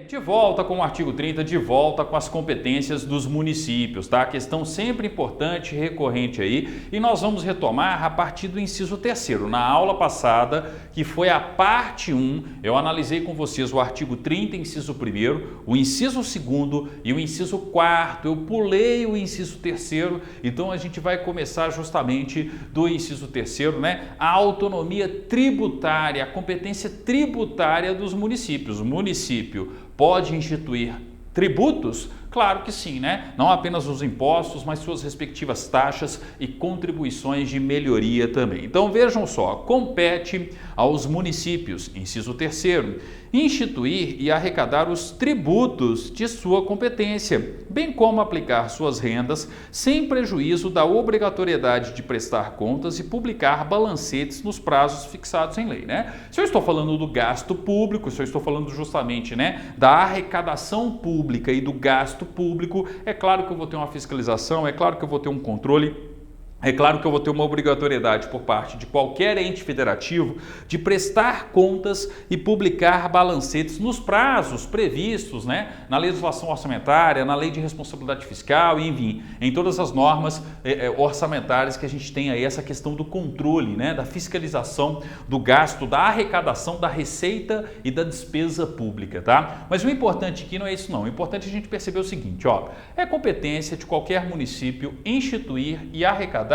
De volta com o artigo 30, de volta com as competências dos municípios, tá? Questão sempre importante e recorrente aí, e nós vamos retomar a partir do inciso 3º. Na aula passada, que foi a parte 1, eu analisei com vocês o artigo 30, inciso 1º, o inciso 2º e o inciso 4º. Eu pulei o inciso 3º, então a gente vai começar justamente do inciso 3º, né? A autonomia tributária, a competência tributária dos municípios. O município pode instituir tributos? Claro que sim, né? Não apenas os impostos, mas suas respectivas taxas e contribuições de melhoria também. Então vejam só, compete aos municípios, inciso 3º, instituir e arrecadar os tributos de sua competência, bem como aplicar suas rendas sem prejuízo da obrigatoriedade de prestar contas e publicar balancetes nos prazos fixados em lei, né? Se eu estou falando do gasto público, se eu estou falando justamente, né, da arrecadação pública e do gasto público, é claro que eu vou ter uma fiscalização, é claro que eu vou ter um controle. É claro que eu vou ter uma obrigatoriedade por parte de qualquer ente federativo de prestar contas e publicar balancetes nos prazos previstos, né, na legislação orçamentária, na lei de responsabilidade fiscal, enfim, em todas as normas orçamentárias que a gente tem aí essa questão do controle, né, da fiscalização do gasto, da arrecadação, da receita e da despesa pública, tá? Mas o importante aqui não é isso não, o importante é a gente perceber o seguinte, ó, é competência de qualquer município instituir e arrecadar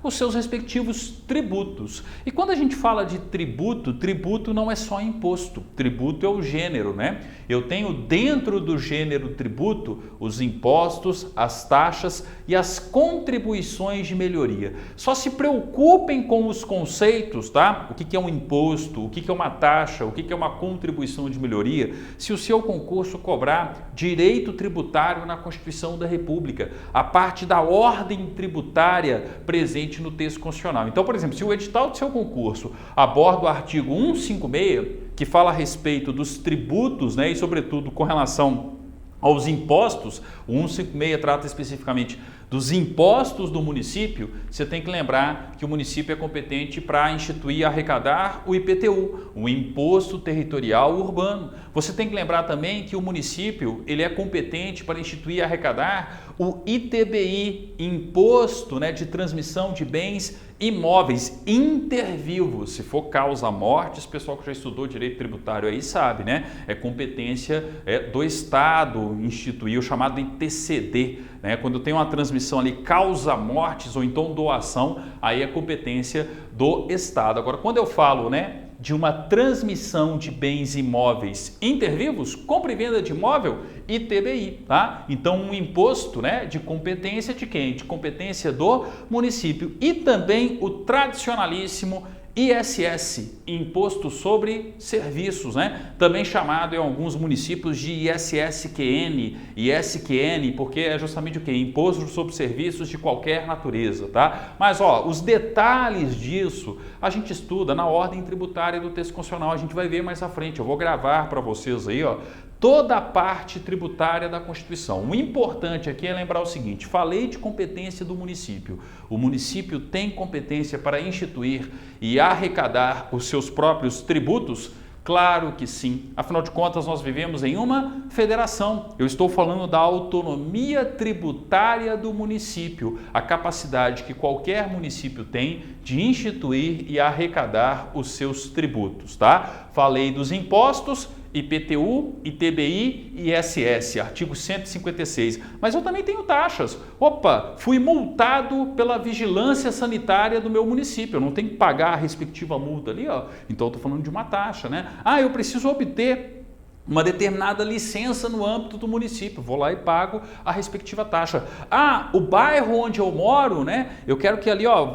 os seus respectivos tributos. E quando a gente fala de tributo, tributo não é só imposto, tributo é o gênero, né? Eu tenho dentro do gênero tributo os impostos, as taxas e as contribuições de melhoria. Só se preocupem com os conceitos, tá? O que é um imposto, o que é uma taxa, o que é uma contribuição de melhoria, se o seu concurso cobrar direito tributário na Constituição da República, a parte da ordem tributária presente no texto constitucional. Então, por exemplo, se o edital do seu concurso aborda o artigo 156, que fala a respeito dos tributos, né, e sobretudo com relação aos impostos, o 156 trata especificamente dos impostos do município, você tem que lembrar que o município é competente para instituir e arrecadar o IPTU, o Imposto Territorial Urbano. Você tem que lembrar também que o município ele é competente para instituir e arrecadar o ITBI, Imposto, né, de Transmissão de Bens Imóveis intervivos. Se for causa mortes, o pessoal que já estudou direito tributário aí sabe, né? É competência do Estado instituir o chamado ITCD, né? Quando tem uma transmissão ali causa mortes ou então doação, aí é competência do Estado. Agora, quando eu falo, né, de uma transmissão de bens imóveis intervivos, compra e venda de imóvel, ITBI, tá? Então, um imposto, né, de competência de quem? De competência do município. E também o tradicionalíssimo ISS, Imposto sobre Serviços, né? Também chamado em alguns municípios de ISSQN, ISQN, porque é justamente o que? Imposto sobre Serviços de qualquer natureza, tá? Mas, ó, os detalhes disso a gente estuda na ordem tributária do texto constitucional, a gente vai ver mais à frente, eu vou gravar para vocês aí, ó, toda a parte tributária da Constituição. O importante aqui é lembrar o seguinte, falei de competência do município. O município tem competência para instituir e arrecadar os seus próprios tributos? Claro que sim. Afinal de contas, nós vivemos em uma federação. Eu estou falando da autonomia tributária do município, a capacidade que qualquer município tem de instituir e arrecadar os seus tributos, tá? Falei dos impostos, IPTU, ITBI e ISS, artigo 156. Mas eu também tenho taxas. Opa, fui multado pela vigilância sanitária do meu município. Eu não tenho que pagar a respectiva multa ali, ó. Então eu estou falando de uma taxa, né? Ah, eu preciso obter uma determinada licença no âmbito do município, vou lá e pago a respectiva taxa. Ah, o bairro onde eu moro, né? Eu quero que ali, ó,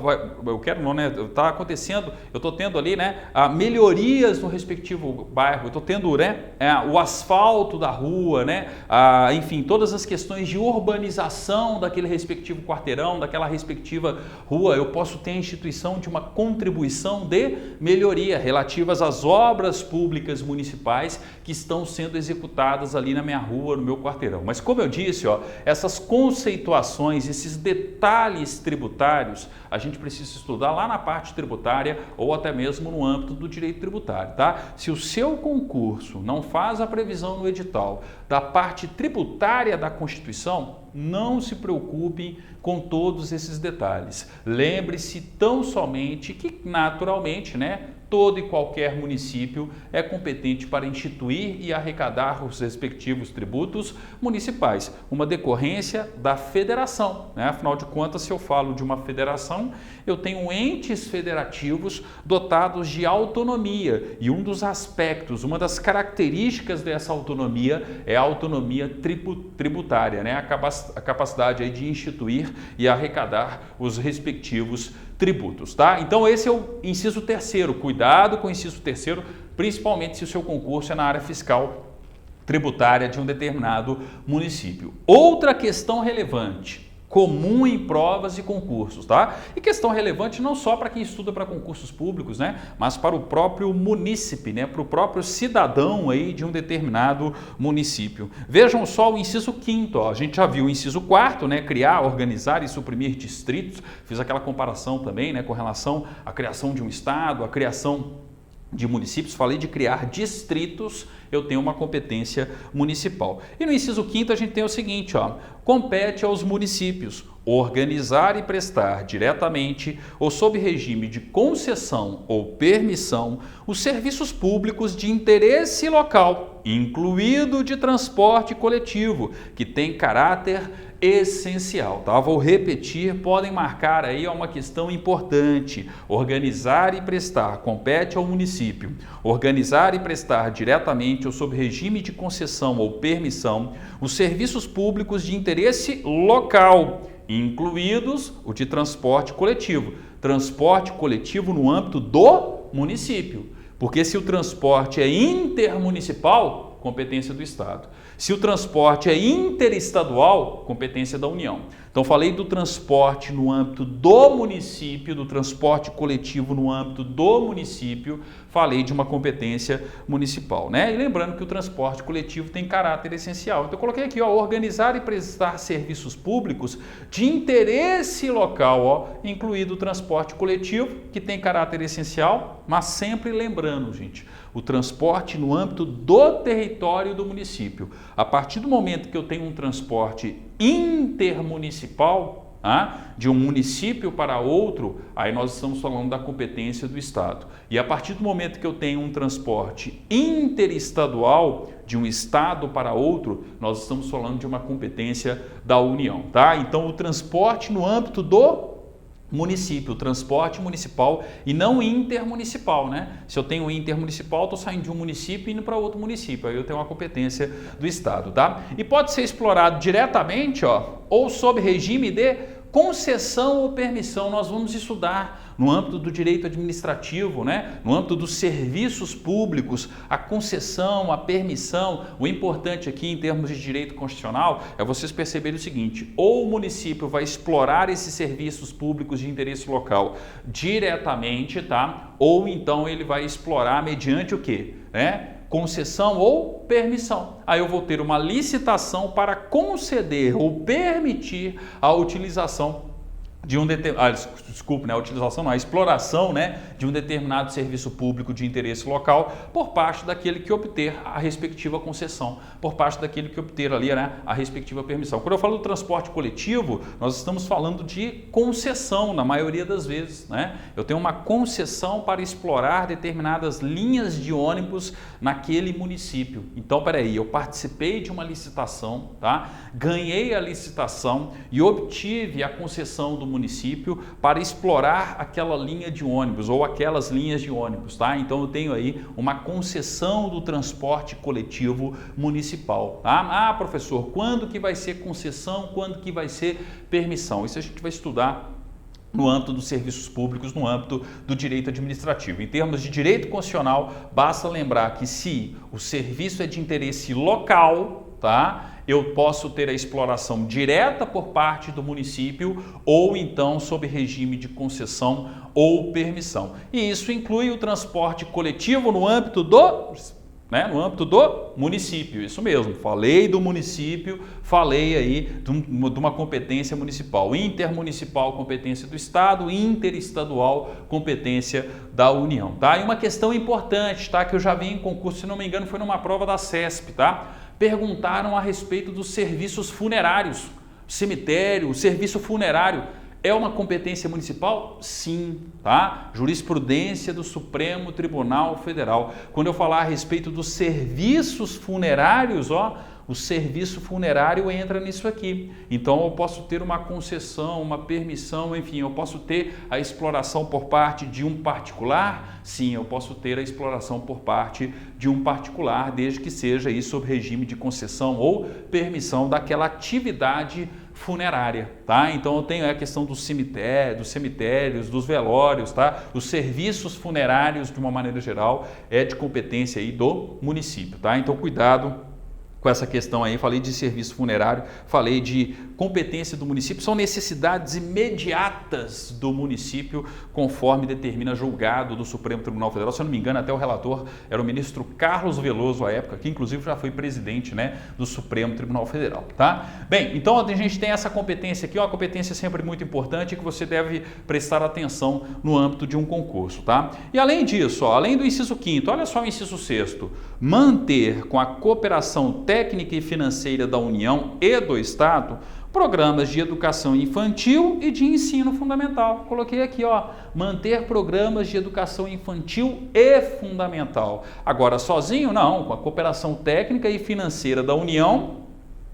eu quero não, né? Tá acontecendo, eu estou tendo ali, né? Melhorias no respectivo bairro, eu estou tendo, né? O asfalto da rua, né? Enfim, todas as questões de urbanização daquele respectivo quarteirão, daquela respectiva rua, eu posso ter a instituição de uma contribuição de melhoria relativas às obras públicas municipais que estão estão sendo executadas ali na minha rua, no meu quarteirão. Mas como eu disse, essas conceituações, esses detalhes tributários, a gente precisa estudar lá na parte tributária ou até mesmo no âmbito do direito tributário, tá? Se o seu concurso não faz a previsão no edital da parte tributária da Constituição, não se preocupe com todos esses detalhes. Lembre-se tão somente que, naturalmente, todo e qualquer município é competente para instituir e arrecadar os respectivos tributos municipais, uma decorrência da federação, Afinal de contas, se eu falo de uma federação, eu tenho entes federativos dotados de autonomia e um dos aspectos, uma das características dessa autonomia é a autonomia tributária, a capacidade aí de instituir e arrecadar os respectivos tributos, tá? Então esse é o inciso terceiro, cuidado com o inciso terceiro, principalmente se o seu concurso é na área fiscal tributária de um determinado município. Outra questão relevante, comum em provas e concursos, tá? E questão relevante não só para quem estuda para concursos públicos, mas para o próprio munícipe, para o próprio cidadão aí de um determinado município. Vejam só o inciso 5º, a gente já viu o inciso 4º, criar, organizar e suprimir distritos, fiz aquela comparação também, com relação à criação de um estado, à criação de municípios, falei de criar distritos, eu tenho uma competência municipal. E no inciso 5º a gente tem o seguinte, compete aos municípios organizar e prestar diretamente ou sob regime de concessão ou permissão os serviços públicos de interesse local, incluído de transporte coletivo, que tem caráter essencial, tá? Vou repetir, podem marcar aí uma questão importante. Organizar e prestar, compete ao município. Organizar e prestar diretamente ou sob regime de concessão ou permissão os serviços públicos de interesse local, incluídos o de transporte coletivo. Transporte coletivo no âmbito do município, porque se o transporte é intermunicipal, competência do Estado. Se o transporte é interestadual, competência da União. Então, falei do transporte no âmbito do município, do transporte coletivo no âmbito do município, falei de uma competência municipal, E lembrando que o transporte coletivo tem caráter essencial. Então, eu coloquei aqui, organizar e prestar serviços públicos de interesse local, incluído o transporte coletivo, que tem caráter essencial, mas sempre lembrando, gente, o transporte no âmbito do território do município. A partir do momento que eu tenho um transporte intermunicipal, de um município para outro, aí nós estamos falando da competência do Estado. E a partir do momento que eu tenho um transporte interestadual, de um estado para outro, nós estamos falando de uma competência da União, tá? Então, o transporte no âmbito do município, o transporte municipal e não intermunicipal, Se eu tenho intermunicipal, estou saindo de um município e indo para outro município, aí eu tenho uma competência do Estado, tá? E pode ser explorado diretamente, ou sob regime de concessão ou permissão. Nós vamos estudar no âmbito do direito administrativo, no âmbito dos serviços públicos, a concessão, a permissão. O importante aqui em termos de direito constitucional é vocês perceberem o seguinte: ou o município vai explorar esses serviços públicos de interesse local diretamente, tá? Ou então ele vai explorar mediante o quê? Concessão ou permissão. Aí eu vou ter uma licitação para conceder ou permitir a utilização de um a exploração, de um determinado serviço público de interesse local por parte daquele que obter a respectiva concessão, por parte daquele que obter ali, a respectiva permissão. Quando eu falo do transporte coletivo, nós estamos falando de concessão na maioria das vezes, Eu tenho uma concessão para explorar determinadas linhas de ônibus naquele município. Então, peraí, eu participei de uma licitação, tá? Ganhei a licitação e obtive a concessão do município para explorar aquela linha de ônibus ou aquelas linhas de ônibus, tá? Então eu tenho aí uma concessão do transporte coletivo municipal, tá? Professor, quando que vai ser concessão, quando que vai ser permissão? Isso a gente vai estudar no âmbito dos serviços públicos, no âmbito do direito administrativo. Em termos de direito constitucional, basta lembrar que se o serviço é de interesse local, tá? Eu posso ter a exploração direta por parte do município ou então sob regime de concessão ou permissão. E isso inclui o transporte coletivo no âmbito do né? No âmbito do município, isso mesmo, falei do município, falei aí de uma competência municipal, intermunicipal, competência do Estado, interestadual, competência da União, tá? E uma questão importante, tá? Que eu já vi em concurso, se não me engano, foi numa prova da CESP, tá? Perguntaram a respeito dos serviços funerários, cemitério, serviço funerário. É uma competência municipal? Sim, tá? Jurisprudência do Supremo Tribunal Federal. Quando eu falar a respeito dos serviços funerários, ó, o serviço funerário entra nisso aqui. Então eu posso ter uma concessão, uma permissão, enfim, eu posso ter a exploração por parte de um particular? Sim, eu posso ter a exploração por parte de um particular, desde que seja aí sob regime de concessão ou permissão daquela atividade funerária, tá? Então eu tenho a questão do cemitério, dos cemitérios, dos velórios, tá? Os serviços funerários, de uma maneira geral, é de competência aí do município, tá? Então cuidado com essa questão aí. Falei de serviço funerário, falei de competência do município, são necessidades imediatas do município, conforme determina julgado do Supremo Tribunal Federal. Se eu não me engano, até o relator era o ministro Carlos Veloso à época, que inclusive já foi presidente, né, do Supremo Tribunal Federal, tá? Bem, então a gente tem essa competência aqui, uma competência sempre muito importante que você deve prestar atenção no âmbito de um concurso, tá? E além disso, ó, além do inciso 5º, olha só o inciso 6º, manter com a cooperação técnica e financeira da União e do Estado programas de educação infantil e de ensino fundamental. Coloquei aqui, ó, manter programas de educação infantil e fundamental. Agora, sozinho, não, com a cooperação técnica e financeira da União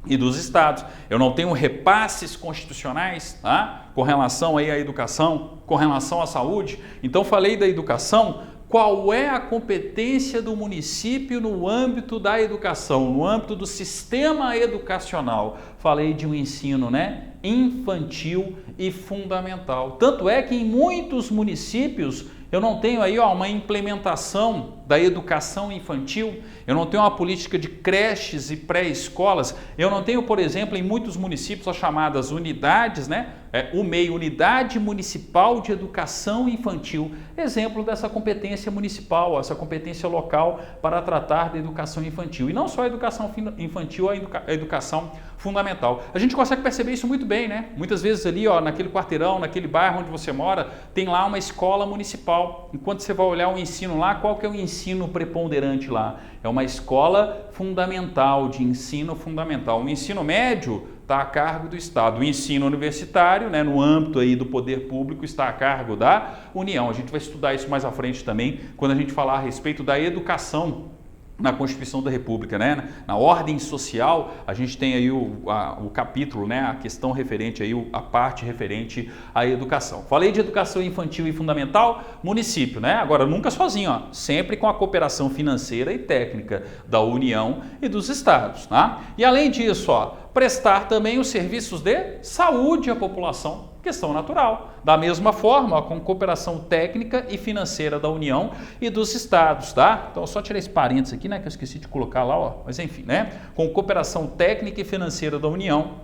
e dos estados. Eu não tenho repasses constitucionais, tá? Com relação aí à educação, com relação à saúde. Então, falei da educação. Qual é a competência do município no âmbito da educação, no âmbito do sistema educacional? Falei de um ensino, né, infantil e fundamental. Tanto é que em muitos municípios eu não tenho aí, ó, uma implementação da educação infantil, eu não tenho uma política de creches e pré-escolas, eu não tenho, por exemplo, em muitos municípios as chamadas unidades, né? UMEI, Unidade Municipal de Educação Infantil, exemplo dessa competência municipal, essa competência local para tratar da educação infantil. E não só a educação infantil, a educação fundamental. A gente consegue perceber isso muito bem, né? Muitas vezes ali, ó, naquele quarteirão, naquele bairro onde você mora, tem lá uma escola municipal. Enquanto você vai olhar o ensino lá, qual que é o ensino preponderante lá? É uma escola fundamental, de ensino fundamental. O ensino médio está a cargo do Estado. O ensino universitário, né, no âmbito aí do poder público, está a cargo da União. A gente vai estudar isso mais à frente também, quando a gente falar a respeito da educação na Constituição da República, né? Na ordem social, a gente tem aí o capítulo, né? A questão referente aí, a parte referente à educação. Falei de educação infantil e fundamental, município, né? Agora, nunca sozinho, ó, sempre com a cooperação financeira e técnica da União e dos estados, tá? E além disso, ó, prestar também os serviços de saúde à população. Questão natural. Da mesma forma, ó, com cooperação técnica e financeira da União e dos estados, tá? Então, só tirar esse parênteses aqui, né, que eu esqueci de colocar lá, ó. Mas enfim, né? Com cooperação técnica e financeira da União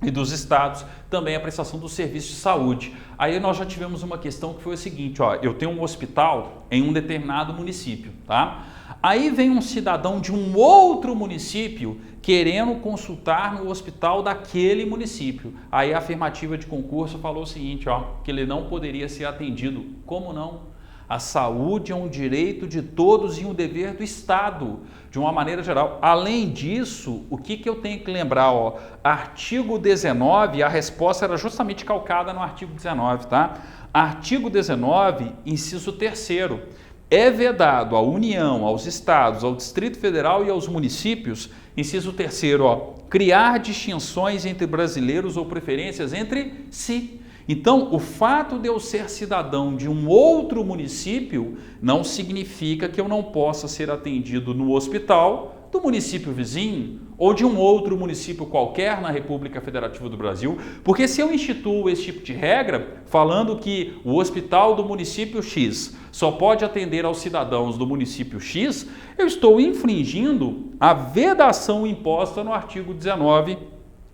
e dos estados, também a prestação do serviço de saúde. Aí nós já tivemos uma questão que foi o seguinte, ó, eu tenho um hospital em um determinado município, tá? Aí vem um cidadão de um outro município querendo consultar no hospital daquele município. Aí a afirmativa de concurso falou o seguinte, ó, que ele não poderia ser atendido. Como não? A saúde é um direito de todos e um dever do Estado, de uma maneira geral. Além disso, o que eu tenho que lembrar? Ó, artigo 19, a resposta era justamente calcada no artigo 19, tá? Artigo 19, inciso 3º. É vedado à União, aos Estados, ao Distrito Federal e aos municípios, inciso 3º, ó, criar distinções entre brasileiros ou preferências entre si. Então, o fato de eu ser cidadão de um outro município não significa que eu não possa ser atendido no hospital do município vizinho ou de um outro município qualquer na República Federativa do Brasil, porque se eu instituo esse tipo de regra, falando que o hospital do município X só pode atender aos cidadãos do município X, eu estou infringindo a vedação imposta no artigo 19,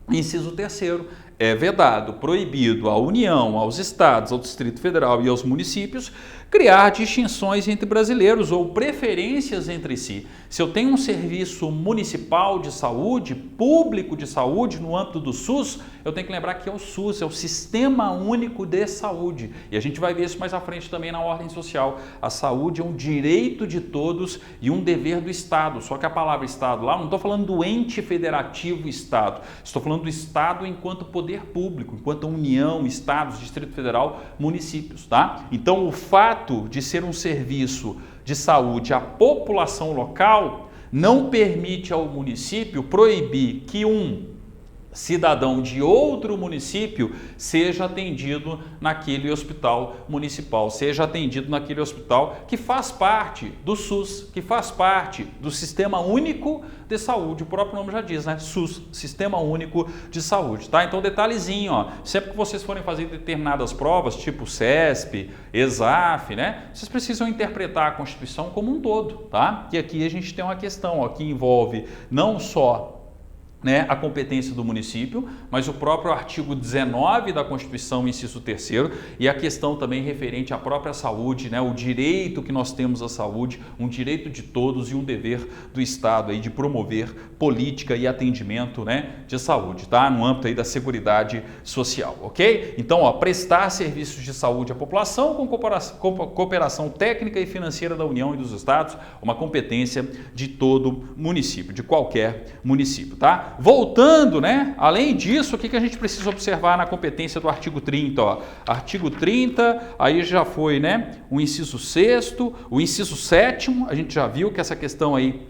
inciso 3º. é vedado, proibido à União, aos estados, ao Distrito Federal e aos municípios criar distinções entre brasileiros ou preferências entre si. Se eu tenho um serviço municipal de saúde, público de saúde no âmbito do SUS, eu tenho que lembrar que é o SUS, é o Sistema Único de Saúde. E a gente vai ver isso mais à frente também na ordem social. A saúde é um direito de todos e um dever do Estado. Só que a palavra Estado lá, não estou falando do ente federativo Estado, estou falando do Estado enquanto poder público, enquanto União, Estados, Distrito Federal, municípios, tá? Então o fato de ser um serviço de saúde à população local não permite ao município proibir que um cidadão de outro município seja atendido naquele hospital municipal, seja atendido naquele hospital que faz parte do SUS, que faz parte do Sistema Único de Saúde. O próprio nome já diz, né? SUS, Sistema Único de Saúde, tá? Então, detalhezinho, ó, sempre que vocês forem fazer determinadas provas, tipo CESP, ESAF, né? Vocês precisam interpretar a Constituição como um todo, tá? E aqui a gente tem uma questão, ó, que envolve não só a competência do município, mas o próprio artigo 19 da Constituição, inciso 3º, e a questão também referente à própria saúde, né, o direito que nós temos à saúde, um direito de todos e um dever do Estado aí de promover política e atendimento, né, de saúde, tá? No âmbito aí da Seguridade Social, ok? Então, ó, prestar serviços de saúde à população com cooperação técnica e financeira da União e dos Estados, uma competência de todo município, de qualquer município, tá? Voltando, né? Além disso, o que a gente precisa observar na competência do artigo 30? Ó? Artigo 30, aí já foi, né? O inciso 6º, o inciso 7º, a gente já viu que essa questão aí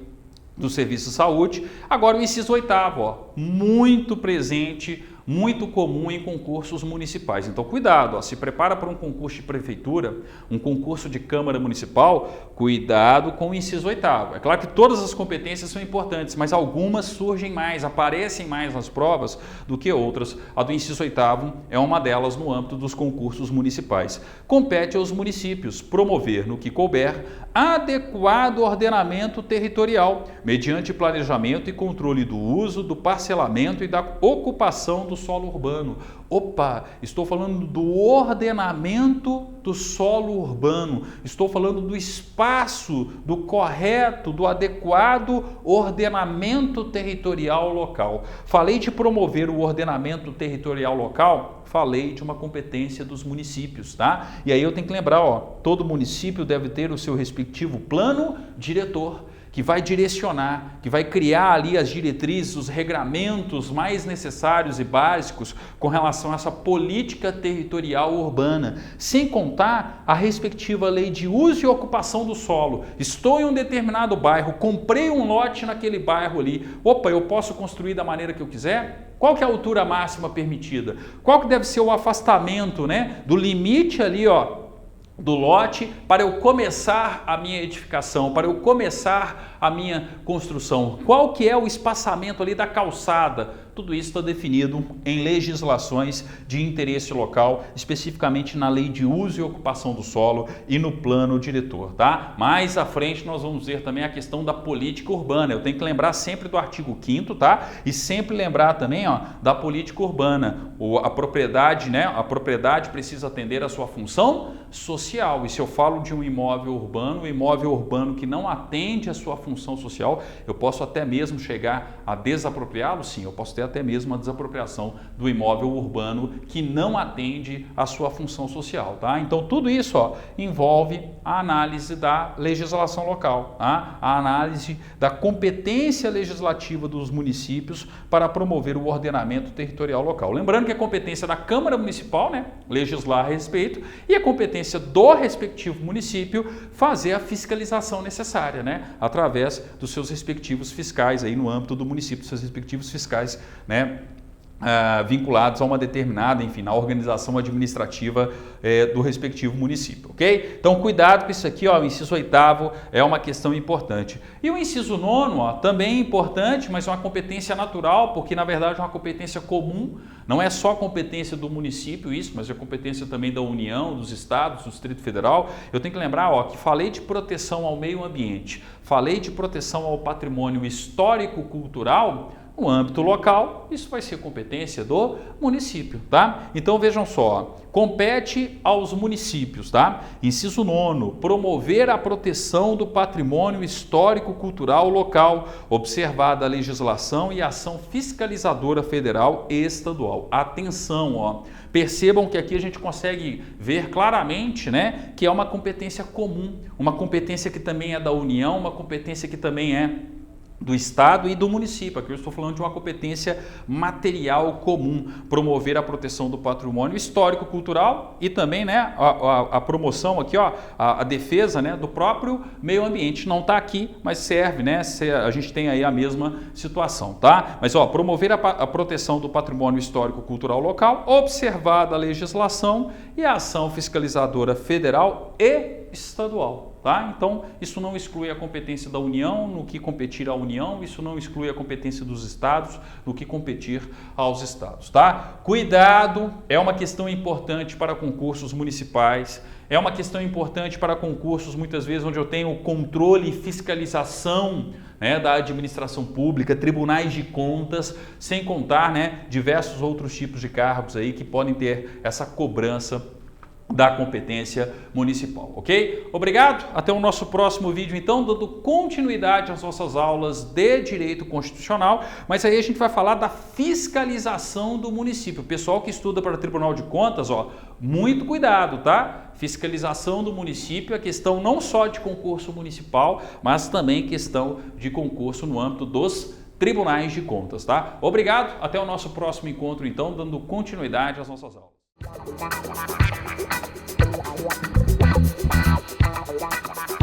do serviço de saúde. Agora o inciso 8º, ó, muito presente, muito comum em concursos municipais. Então, cuidado, ó, se prepara para um concurso de prefeitura, um concurso de Câmara Municipal, cuidado com o inciso 8º. É claro que todas as competências são importantes, mas algumas surgem mais, aparecem mais nas provas do que outras. A do inciso 8º é uma delas no âmbito dos concursos municipais. Compete aos municípios promover, no que couber, adequado ordenamento territorial, mediante planejamento e controle do uso, do parcelamento e da ocupação do solo urbano. Opa, estou falando do ordenamento do solo urbano, estou falando do espaço, do correto, do adequado ordenamento territorial local. Falei de promover o ordenamento territorial local, falei de uma competência dos municípios, tá? E aí eu tenho que lembrar, ó, todo município deve ter o seu respectivo plano diretor, que vai direcionar, que vai criar ali as diretrizes, os regramentos mais necessários e básicos com relação a essa política territorial urbana, sem contar a respectiva lei de uso e ocupação do solo. Estou em um determinado bairro, comprei um lote naquele bairro ali, opa, eu posso construir da maneira que eu quiser? Qual que é a altura máxima permitida? Qual que deve ser o afastamento, né, do limite ali, ó, do lote para eu começar a minha edificação, para eu começar a minha construção? Qual que é o espaçamento ali da calçada? Tudo isso está definido em legislações de interesse local, especificamente na Lei de Uso e Ocupação do Solo e no Plano Diretor, tá? Mais à frente nós vamos ver também a questão da política urbana. Eu tenho que lembrar sempre do artigo 5º, tá? E sempre lembrar também, ó, da política urbana. A propriedade, né? A propriedade precisa atender à sua função social. E se eu falo de um imóvel urbano que não atende à sua função social, eu posso até mesmo chegar a desapropriá-lo? Sim, eu posso ter até mesmo a desapropriação do imóvel urbano que não atende à sua função social, tá? Então tudo isso, ó, envolve a análise da legislação local, tá? A análise da competência legislativa dos municípios para promover o ordenamento territorial local. Lembrando que a competência da Câmara Municipal, né, legislar a respeito, e a competência do respectivo município fazer a fiscalização necessária, né, através dos seus respectivos fiscais aí no âmbito do município, dos seus respectivos fiscais, né, vinculados a uma determinada, enfim, na organização administrativa do respectivo município, ok? Então, cuidado com isso aqui, ó, o inciso 8º é uma questão importante. E o inciso 9º, ó, também é importante, mas é uma competência natural, porque na verdade é uma competência comum, não é só competência do município isso, mas é competência também da União, dos Estados, do Distrito Federal. Eu tenho que lembrar, ó, que falei de proteção ao meio ambiente, falei de proteção ao patrimônio histórico-cultural. no âmbito local, isso vai ser competência do município, tá? Então vejam só, compete aos municípios, tá? Inciso 9, promover a proteção do patrimônio histórico-cultural local, observada a legislação e a ação fiscalizadora federal e estadual. Atenção, ó. Percebam que aqui a gente consegue ver claramente, né, que é uma competência comum, uma competência que também é da União, uma competência que também é do Estado e do município. Aqui eu estou falando de uma competência material comum, promover a proteção do patrimônio histórico-cultural e também, né, a promoção aqui, ó, a defesa, né, do próprio meio ambiente. Não está aqui, mas serve, né, a gente tem aí a mesma situação, tá? Mas, ó, promover a proteção do patrimônio histórico-cultural local, observada a legislação e a ação fiscalizadora federal e estadual. Tá? Então, isso não exclui a competência da União no que competir à União, isso não exclui a competência dos estados no que competir aos estados. Tá? Cuidado, é uma questão importante para concursos municipais, é uma questão importante para concursos, muitas vezes, onde eu tenho controle e fiscalização, né, da administração pública, tribunais de contas, sem contar, né, diversos outros tipos de cargos aí que podem ter essa cobrança da competência municipal, ok? Obrigado, até o nosso próximo vídeo então, dando continuidade às nossas aulas de Direito Constitucional, mas aí a gente vai falar da fiscalização do município. O pessoal que estuda para o Tribunal de Contas, ó, muito cuidado, tá? Fiscalização do município é questão não só de concurso municipal, mas também questão de concurso no âmbito dos tribunais de contas, tá? Obrigado, até o nosso próximo encontro então, dando continuidade às nossas aulas. Thank you.